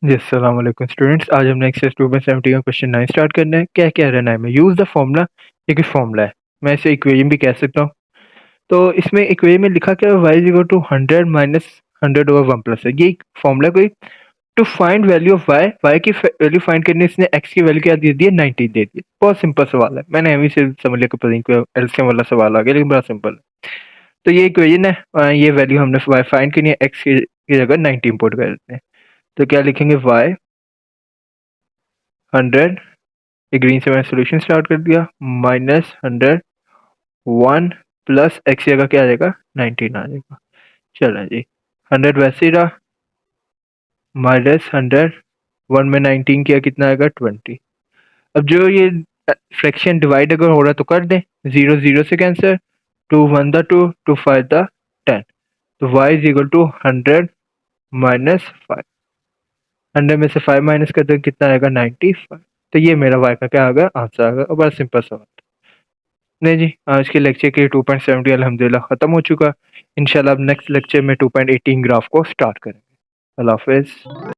जी, अस्सलाम वालेकुम स्टूडेंट्स। आज हमने एक्सरसाइज 2.70 का क्वेश्चन 9 स्टार्ट करना है। क्या क्या रहना है में यूज़ द फॉर्मूला, ये कोई फॉर्मूला है, मैं इसे इक्वेशन भी कह सकता हूँ। तो इसमें इक्वेशन में लिखा क्या है, y is equal to 100 minus 100 over 1 plus है। ये एक फॉर्मूला कोई to find value of y की वैल्यू फाइंड करनी है। इसने x की वैल्यू क्या दे दी है, 90 दे दी है। बहुत सिंपल सवाल है, मैंने एम से समझ लिया कि पता नहीं कोई एलसीएम वाला सवाल आ गया, लेकिन बड़ा सिंपल है। तो ये इक्वेशन है, ये वैल्यू हमने y फाइंड करनी है, x की जगह 90 इंपोर्ट कर देते हैं। तो क्या लिखेंगे, y 100, ये ग्रीन से मैंने सोल्यूशन स्टार्ट कर दिया, -100 1 प्लस एक्स जगह क्या आ जाएगा, 19 आ जाएगा। चलो जी, 100 वैसे ही रहा, -100 1 में 19 किया, कितना आएगा 20। अब जो ये फ्रैक्शन डिवाइड अगर हो रहा है तो कर दें, 0 0 से कैंसर, 2 1 द 2, 2 5 द 10। तो y is equal to 100 minus 5, 100 में से 5 माइनस कर दें, कितना आएगा 95। तो ये मेरा y का क्या आ गया, आंसर आ गया। और बड़ा सिंपल सवाल। नहीं जी, आज के लेक्चर के 2.70 अल्हम्दुलिल्लाह ख़त्म हो चुका। इंशाल्लाह अब नेक्स्ट लेक्चर में 2.18 ग्राफ को स्टार्ट करेंगे। अल्लाह हाफ़िज़।